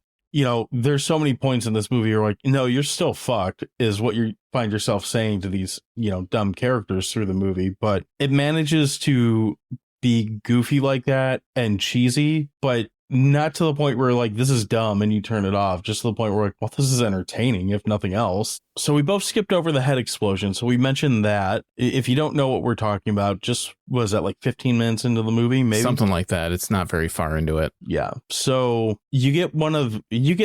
Speaker 2: there's so many points in this movie you're like, no, you're still fucked, is what you find yourself saying to these, dumb characters through the movie. But it manages to be goofy like that and cheesy, but not to the point where like, this is dumb and you turn it off, just to the point where like, well, this is entertaining, if nothing else. So we both skipped over the head explosion. So we mentioned that. If you don't know what we're talking about, just was that like 15 minutes into the movie, maybe
Speaker 3: something like that. It's not very far into it.
Speaker 2: Yeah. So you get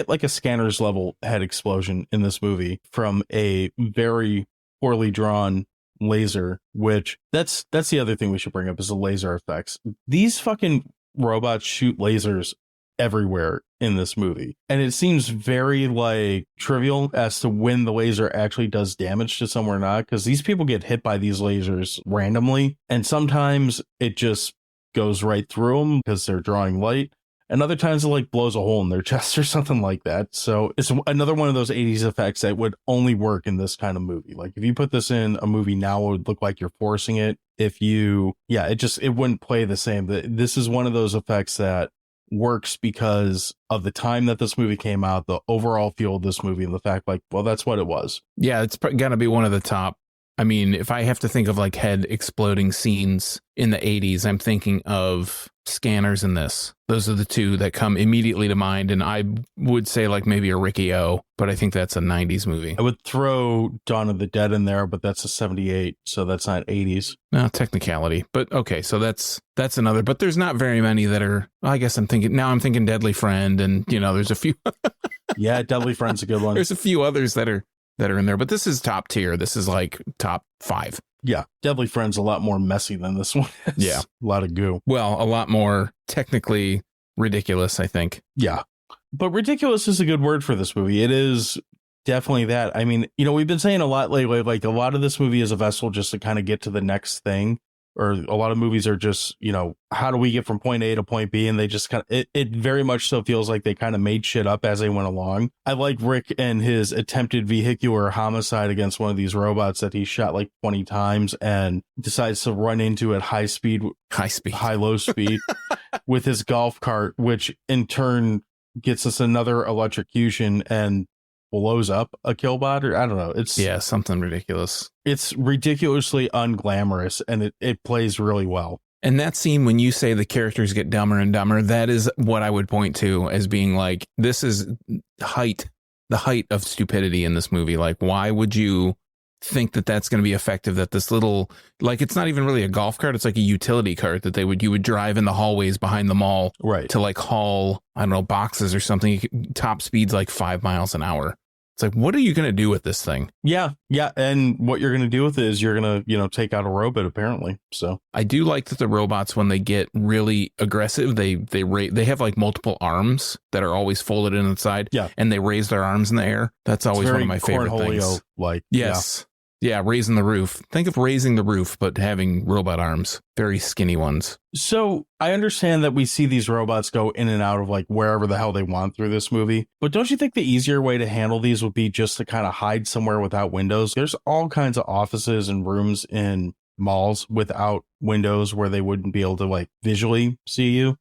Speaker 2: like a scanner's level head explosion in this movie from a very poorly drawn laser, which that's the other thing we should bring up, is the laser effects. These fucking robots shoot lasers everywhere in this movie, and it seems very like trivial as to when the laser actually does damage to someone or not, because these people get hit by these lasers randomly, and sometimes it just goes right through them because they're drawing light, and other times it like blows a hole in their chest or something like that. So it's another one of those 80s effects that would only work in this kind of movie. Like, if you put this in a movie now, it would look like you're forcing it. It wouldn't play the same. This is one of those effects that works because of the time that this movie came out, the overall feel of this movie, and the fact, like, well, that's what it was.
Speaker 3: Yeah, it's gotta be one of the top. I mean, if I have to think of like head exploding scenes in the 80s, I'm thinking of Scanners and this. Those are the two that come immediately to mind. And I would say like maybe a Ricky O, but I think that's a 90s movie.
Speaker 2: I would throw Dawn of the Dead in there, but that's a 78, so that's not 80s.
Speaker 3: No, technicality. But okay, so that's another. But there's not very many that are, I guess I'm thinking Deadly Friend, and there's a few.
Speaker 2: Yeah, Deadly Friend's a good one.
Speaker 3: There's a few others that are in there, but this is top tier. This is like top 5.
Speaker 2: Yeah, Deadly Friend's a lot more messy than this one is.
Speaker 3: Yeah.
Speaker 2: A lot of goo.
Speaker 3: Well, a lot more technically ridiculous, I think.
Speaker 2: Yeah. But ridiculous is a good word for this movie. It is definitely that. I mean, we've been saying a lot lately, like a lot of this movie is a vessel just to kind of get to the next thing. Or a lot of movies are just, how do we get from point A to point B? And they just kind of, it very much so feels like they kind of made shit up as they went along. I like Rick and his attempted vehicular homicide against one of these robots that he shot like 20 times and decides to run into at high low speed with his golf cart, which in turn gets us another electrocution and blows up a Killbot, or I don't know. It's
Speaker 3: something ridiculous.
Speaker 2: It's ridiculously unglamorous, and it plays really well.
Speaker 3: And that scene, when you say the characters get dumber and dumber, that is what I would point to as being like, this is the height of stupidity in this movie. Like, why would you think that that's going to be effective, that this little, like, it's not even really a golf cart, it's like a utility cart that you would drive in the hallways behind the mall,
Speaker 2: Right.
Speaker 3: to like haul, I don't know, boxes or something. Top speed's like 5 miles an hour. It's like, what are you going to do with this thing?
Speaker 2: Yeah. And what you're going to do with it is you're going to, take out a robot, apparently. So
Speaker 3: I do like that the robots, when they get really aggressive, they have like multiple arms that are always folded in the side.
Speaker 2: Yeah.
Speaker 3: And they raise their arms in the air. That's always one of my favorite things.
Speaker 2: Like,
Speaker 3: yes. Yeah, raising the roof. Think of raising the roof, but having robot arms. Very skinny ones.
Speaker 2: So I understand that we see these robots go in and out of like wherever the hell they want through this movie. But don't you think the easier way to handle these would be just to kind of hide somewhere without windows? There's all kinds of offices and rooms in malls without windows where they wouldn't be able to like visually see you.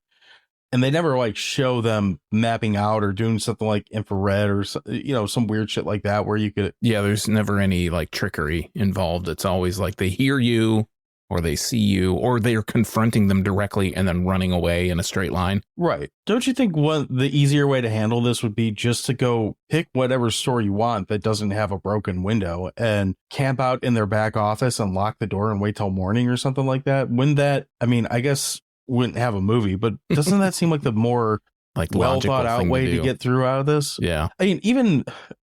Speaker 2: And they never like show them mapping out or doing something like infrared or, some weird shit like that where you could.
Speaker 3: Yeah, there's never any like trickery involved. It's always like they hear you or they see you or they're confronting them directly and then running away in a straight line.
Speaker 2: Right. Don't you think the easier way to handle this would be just to go pick whatever store you want that doesn't have a broken window and camp out in their back office and lock the door and wait till morning or something like that? Wouldn't that, I guess, wouldn't have a movie, but doesn't that seem like the more
Speaker 3: like
Speaker 2: well thought out way to get through out of this?
Speaker 3: Yeah.
Speaker 2: Even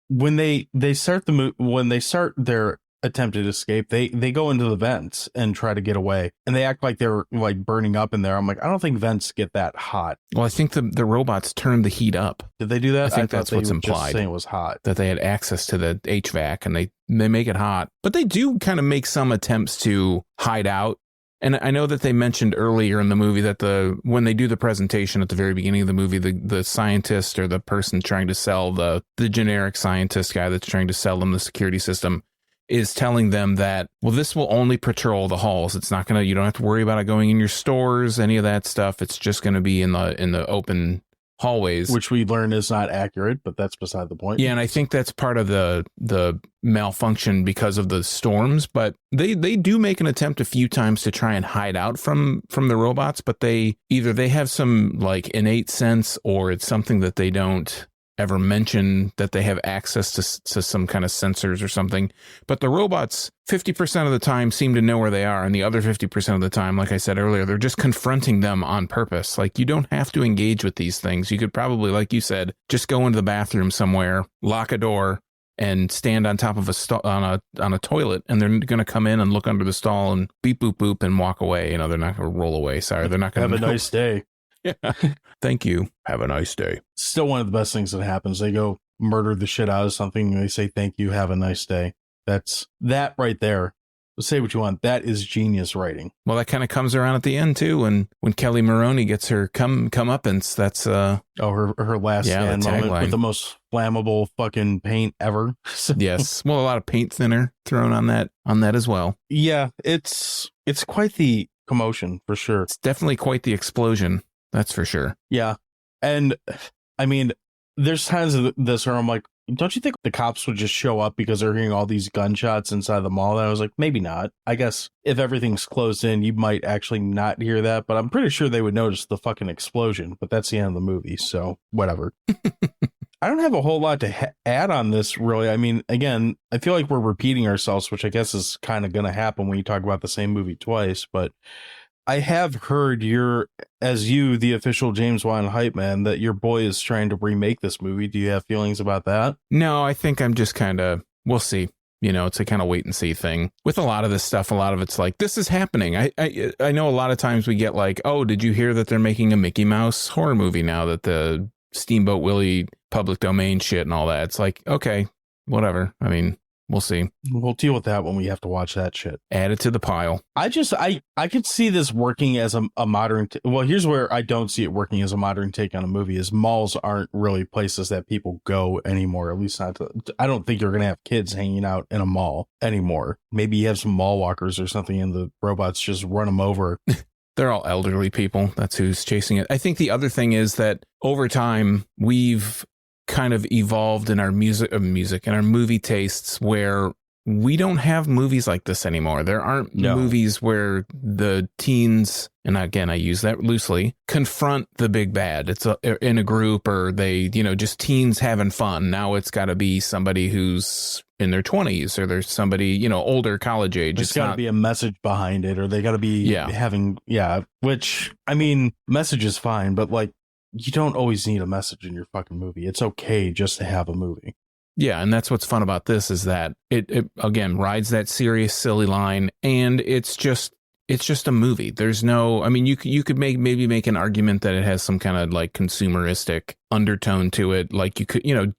Speaker 2: when they start when they start their attempted escape, they go into the vents and try to get away, and they act like they're like burning up in there. I'm like, I don't think vents get that hot.
Speaker 3: Well, I think the robots turn the heat up.
Speaker 2: Did they do that?
Speaker 3: I think that's what's implied.
Speaker 2: Just saying it was hot.
Speaker 3: That they had access to the HVAC and they make it hot, but they do kind of make some attempts to hide out. And I know that they mentioned earlier in the movie that when they do the presentation at the very beginning of the movie, the scientist or the person trying to sell the generic scientist guy that's trying to sell them the security system is telling them that, well, this will only patrol the halls. It's not you don't have to worry about it going in your stores, any of that stuff. It's just going to be in the open hallways,
Speaker 2: which we learn is not accurate, but that's beside the point.
Speaker 3: Yeah, and I think that's part of the malfunction because of the storms, but they do make an attempt a few times to try and hide out from the robots, but they have some like innate sense, or it's something that they don't ever mention, that they have access to some kind of sensors or something. But the robots 50% of the time seem to know where they are, and the other 50% of the time, like I said earlier, they're just confronting them on purpose. Like, you don't have to engage with these things. You could probably, like you said, just go into the bathroom somewhere, lock a door, and stand on top of on a toilet, and they're going to come in and look under the stall and beep boop boop and walk away. They're not going to roll away. Sorry, they're not going to
Speaker 2: have a nice day.
Speaker 3: Yeah. Thank you. Have a nice day.
Speaker 2: Still one of the best things that happens. They go murder the shit out of something and they say, thank you, have a nice day. That's that right there. Say what you want. That is genius writing.
Speaker 3: Well, that kind of comes around at the end too, when Kelly Maroney gets her comeuppance. That's
Speaker 2: her last stand moment with the most flammable fucking paint ever.
Speaker 3: Yes. Well, a lot of paint thinner thrown on that as well.
Speaker 2: Yeah, it's quite the commotion for sure.
Speaker 3: It's definitely quite the explosion. That's for sure.
Speaker 2: Yeah. And there's times of this where I'm like, don't you think the cops would just show up because they're hearing all these gunshots inside the mall? And I was like, maybe not. I guess if everything's closed in, you might actually not hear that, but I'm pretty sure they would notice the fucking explosion. But that's the end of the movie, so whatever. I don't have a whole lot to add on this, really. Again, I feel like we're repeating ourselves, which I guess is kind of going to happen when you talk about the same movie twice, but I have heard the official James Wan hype man, that your boy is trying to remake this movie. Do you have feelings about that?
Speaker 3: No, I think I'm just we'll see. It's a kind of wait and see thing. With a lot of this stuff, a lot of it's like, this is happening. I know a lot of times we get like, oh, did you hear that they're making a Mickey Mouse horror movie now, that the Steamboat Willie public domain shit and all that? It's like, okay, whatever. We'll see.
Speaker 2: We'll deal with that when we have to watch that shit.
Speaker 3: Add it to the pile.
Speaker 2: I could see this working as a modern. Well, here's where I don't see it working as a modern take on a movie: is malls aren't really places that people go anymore. At least not. I don't think you're gonna have kids hanging out in a mall anymore. Maybe you have some mall walkers or something, and the robots just run them over.
Speaker 3: They're all elderly people. That's who's chasing it. I think the other thing is that over time we've kind of evolved in our music and our movie tastes, where we don't have movies like this anymore. There aren't movies where the teens, and again, I use that loosely, confront the big bad. It's in a group, or they, just teens having fun. Now it's got to be somebody who's in their 20s, or there's somebody, older, college age.
Speaker 2: There's got to be a message behind it, or they got to be having, which, I mean, message is fine, but like, you don't always need a message in your fucking movie. It's okay just to have a movie.
Speaker 3: Yeah, and that's what's fun about this, is that it again rides that serious, silly line, and it's just a movie. There's no, I mean, you could maybe make an argument that it has some kind of like consumeristic undertone to it. Like you could,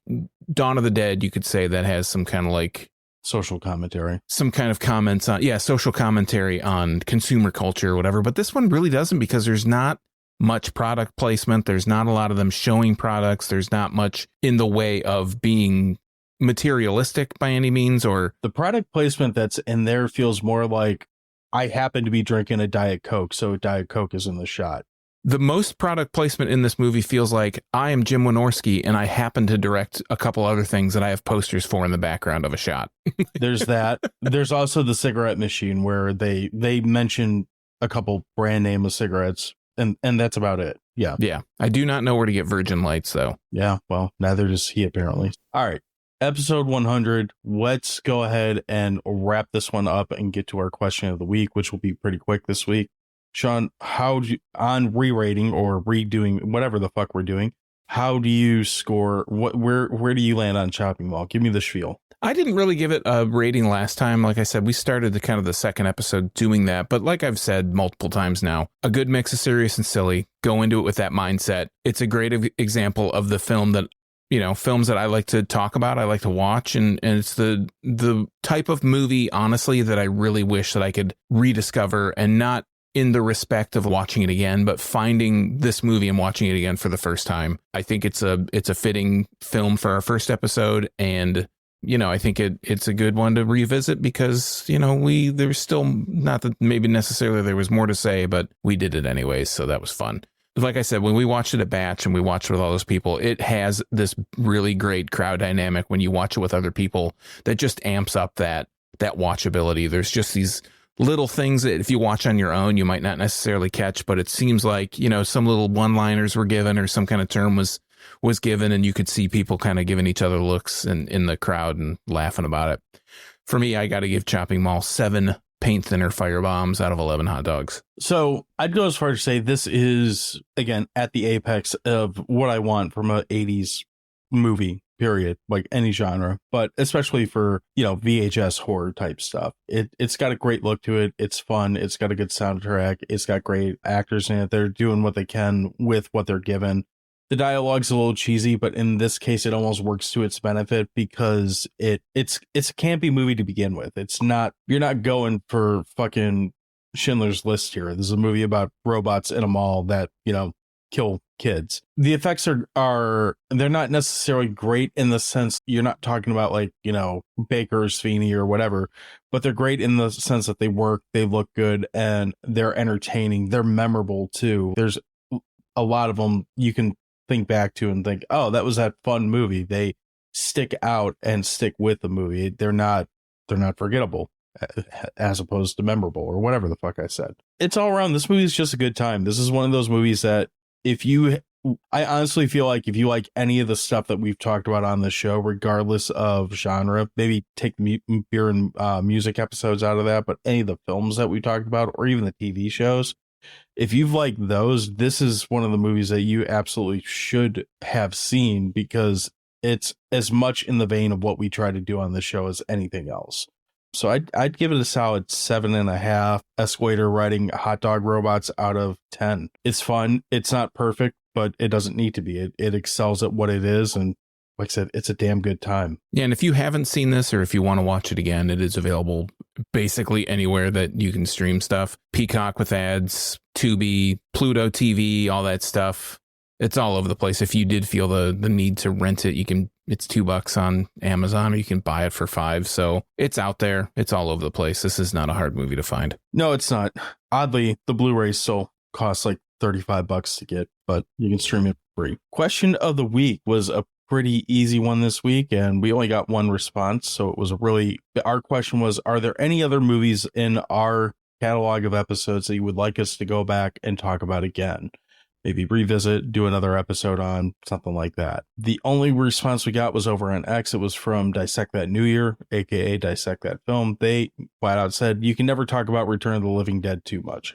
Speaker 3: Dawn of the Dead, you could say that has some kind of like
Speaker 2: social commentary,
Speaker 3: some kind of comments on, social commentary on consumer culture or whatever. But this one really doesn't, because there's not much product placement. There's not a lot of them showing products. There's not much in the way of being materialistic by any means, or
Speaker 2: the product placement that's in there feels more like, I happen to be drinking a Diet Coke, so Diet Coke is in the shot.
Speaker 3: The most product placement in this movie feels like, I am Jim Wynorski and I happen to direct a couple other things that I have posters for in the background of a shot.
Speaker 2: There's that. There's also the cigarette machine where they mention a couple brand name of cigarettes, and that's about it. Yeah.
Speaker 3: I do not know where to get Virgin Lights though.
Speaker 2: Yeah, well, neither does he apparently. All right. Episode 100. Let's go ahead and wrap this one up and get to our question of the week, which will be pretty quick this week. Sean, on re-rating or redoing whatever the fuck we're doing, how do you score? Where do you land on Chopping Mall? Give me the spiel.
Speaker 3: I didn't really give it a rating last time. Like I said, we started the second episode doing that. But like I've said multiple times now, a good mix of serious and silly. Go into it with that mindset. It's a great example of the film that, films that I like to talk about, I like to watch, and it's the type of movie, honestly, that I really wish that I could rediscover, and not in the respect of watching it again, but finding this movie and watching it again for the first time. I think it's a fitting film for our first episode, and I think it's a good one to revisit, because there's still, not that maybe necessarily there was more to say, but we did it anyways, so that was fun. Like I said, when we watched it at Batch and we watched it with all those people, it has this really great crowd dynamic when you watch it with other people that just amps up that watchability. There's just these little things that if you watch on your own, you might not necessarily catch, but it seems like, some little one-liners were given, or some kind of term was given, and you could see people kind of giving each other looks in the crowd and laughing about it. For me, I got to give Chopping Mall 7 paint thinner firebombs out of 11 hot dogs.
Speaker 2: So I'd go as far as to say this is, again, at the apex of what I want from a 80s movie, period, like any genre, but especially for, VHS horror type stuff. It's got a great look to it. It's fun. It's got a good soundtrack. It's got great actors in it. They're doing what they can with what they're given. The dialogue's a little cheesy, but in this case, it almost works to its benefit, because it's a campy movie to begin with. It's not, you're not going for fucking Schindler's List here. This is a movie about robots in a mall that, kill kids. The effects are they're not necessarily great in the sense, you're not talking about like, Baker's Feeney or whatever, but they're great in the sense that they work, they look good, and they're entertaining. They're memorable too. There's a lot of them you can think back to and think, oh, that was that fun movie. They stick out and stick with the movie. They're not forgettable, as opposed to memorable, or whatever the fuck I said. It's all around, this movie is just a good time. This is one of those movies that I honestly feel like if you like any of the stuff that we've talked about on this show, regardless of genre, maybe take the beer and music episodes out of that, but any of the films that we talked about, or even the TV shows, if you've liked those, this is one of the movies that you absolutely should have seen, because it's as much in the vein of what we try to do on this show as anything else. So I'd give it a solid 7.5 escalator riding hot dog robots out of 10. It's fun. It's not perfect, but it doesn't need to be. It excels at what it is, and like I said, it's a damn good time.
Speaker 3: Yeah, and if you haven't seen this, or if you want to watch it again, it is available basically anywhere that you can stream stuff. Peacock with ads, Tubi, Pluto TV, all that stuff. It's all over the place. If you did feel the need to rent it, it's $2 on Amazon, or you can buy it for $5. So it's out there. It's all over the place. This is not a hard movie to find.
Speaker 2: No, it's not. Oddly, the Blu-ray still costs like $35 to get, but you can stream it free. Question of the week was a pretty easy one this week, and we only got one response. So it was our question was, are there any other movies in our catalog of episodes that you would like us to go back and talk about again? Maybe revisit, do another episode on, something like that. The only response we got was over on X. It was from Dissect That New Year, aka Dissect That Film. They flat out said, you can never talk about Return of the Living Dead too much.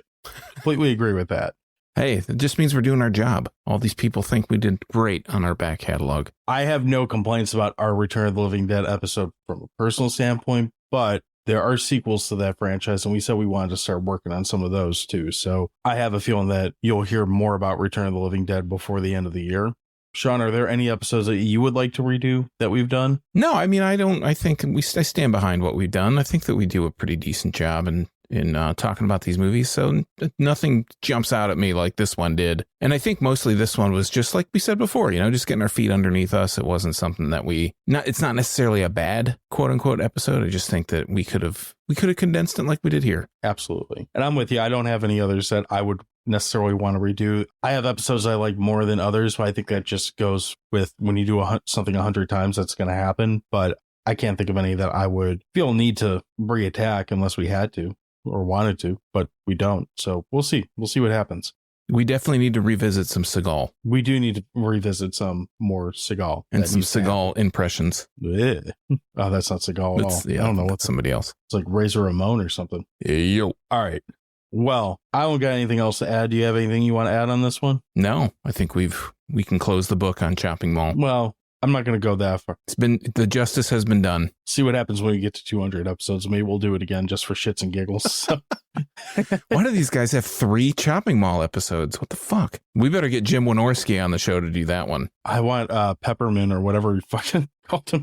Speaker 2: Completely agree with that.
Speaker 3: Hey, it just means we're doing our job. All these people think we did great on our back catalog.
Speaker 2: I have no complaints about our Return of the Living Dead episode from a personal standpoint, but there are sequels to that franchise, and we said we wanted to start working on some of those too. So I have a feeling that you'll hear more about Return of the Living Dead before the end of the year. Sean, are there any episodes that you would like to redo that we've done?
Speaker 3: No, I mean, I think I stand behind what we've done. I think that we do a pretty decent job in talking about these movies. So nothing jumps out at me like this one did. And I think mostly this one was just like we said before, just getting our feet underneath us. It wasn't something that it's not necessarily a bad quote unquote episode. I just think that we could have condensed it like we did here.
Speaker 2: Absolutely. And I'm with you. I don't have any others that I would necessarily want to redo. I have episodes I like more than others, but I think that just goes with when you do something 100 times, that's going to happen. But I can't think of any that I would feel need to re-attack unless we had to or wanted to, but we don't. So we'll see. We'll see what happens.
Speaker 3: We definitely need to revisit some Seagal.
Speaker 2: We do need to revisit some more Seagal.
Speaker 3: And some Seagal impressions.
Speaker 2: Ugh. Oh, that's not Seagal at all.
Speaker 3: Yeah, I don't know what somebody else.
Speaker 2: It's like Razor Ramon or something.
Speaker 3: Yo.
Speaker 2: All right. Well, I don't got anything else to add. Do you have anything you want to add on this one?
Speaker 3: No, I think we can close the book on Chopping Mall.
Speaker 2: Well, I'm not going to go that far.
Speaker 3: The justice has been done.
Speaker 2: See what happens when we get to 200 episodes. Maybe we'll do it again just for shits and giggles. So.
Speaker 3: Why do these guys have 3 Chopping Mall episodes? What the fuck? We better get Jim Wynorski on the show to do that one.
Speaker 2: I want Peppermint or whatever he fucking called him.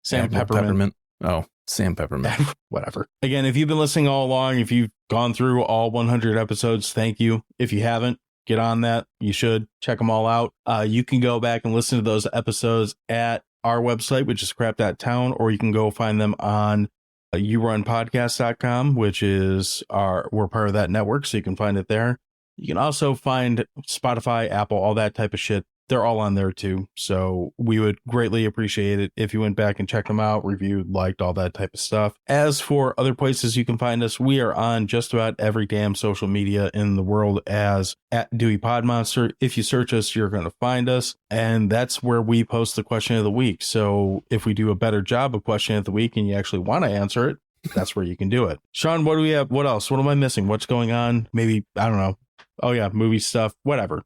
Speaker 2: Sam Peppermint.
Speaker 3: Oh, Sam Peppermint.
Speaker 2: Whatever. Again, if you've been listening all along, if you've gone through all 100 episodes, thank you. If you haven't, get on that. You should check them all out. You can go back and listen to those episodes at our website, which is crap.town, or you can go find them on yourunpodcast.com, which is we're part of that network. So you can find it there. You can also find Spotify, Apple, all that type of shit. They're all on there too. So we would greatly appreciate it if you went back and checked them out, reviewed, liked, all that type of stuff. As for other places you can find us, we are on just about every damn social media in the world as @DeweyPodMonster. If you search us, you're going to find us. And that's where we post the question of the week. So if we do a better job of question of the week and you actually want to answer it, that's where you can do it. Sean, what do we have? What else? What am I missing? What's going on? Maybe, I don't know. Oh yeah, movie stuff, whatever.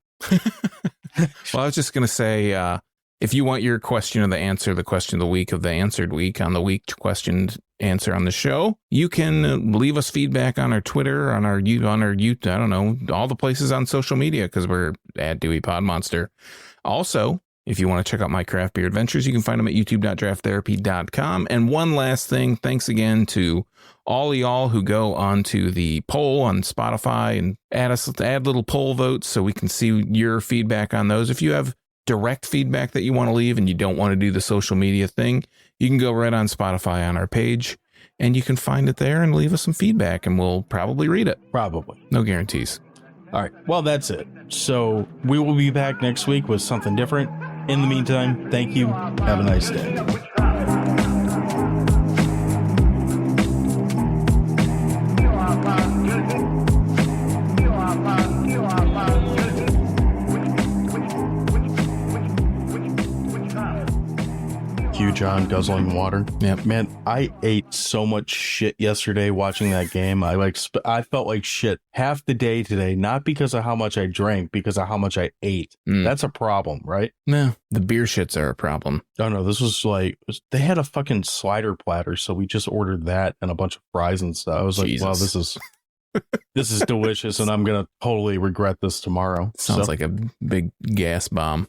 Speaker 3: Well, I was just going to say, if you want your question of the answer, the question of the week of the answered week on the week questioned answer on the show, you can leave us feedback on our Twitter, on our YouTube, I don't know, all the places on social media, because we're @DeweyPodMonster. Also, if you want to check out my craft beer adventures, you can find them at youtube.drafttherapy.com. And one last thing, thanks again to all y'all who go onto the poll on Spotify and add little poll votes so we can see your feedback on those. If you have direct feedback that you want to leave and you don't want to do the social media thing, you can go right on Spotify on our page and you can find it there and leave us some feedback and we'll probably read it.
Speaker 2: Probably.
Speaker 3: No guarantees.
Speaker 2: All right. Well, that's it. So we will be back next week with something different. In the meantime, thank you. Have a nice day. John guzzling water.
Speaker 3: Yeah,
Speaker 2: man, I ate so much shit yesterday watching that game. I felt like shit half the day today, not because of how much I drank, because of how much I ate. That's a problem, right?
Speaker 3: No, the beer shits are a problem.
Speaker 2: Oh no, this was like, they had a fucking slider platter, so we just ordered that and a bunch of fries and stuff. I was like, wow, this is delicious, and I'm gonna totally regret this tomorrow.
Speaker 3: Sounds like a big gas bomb.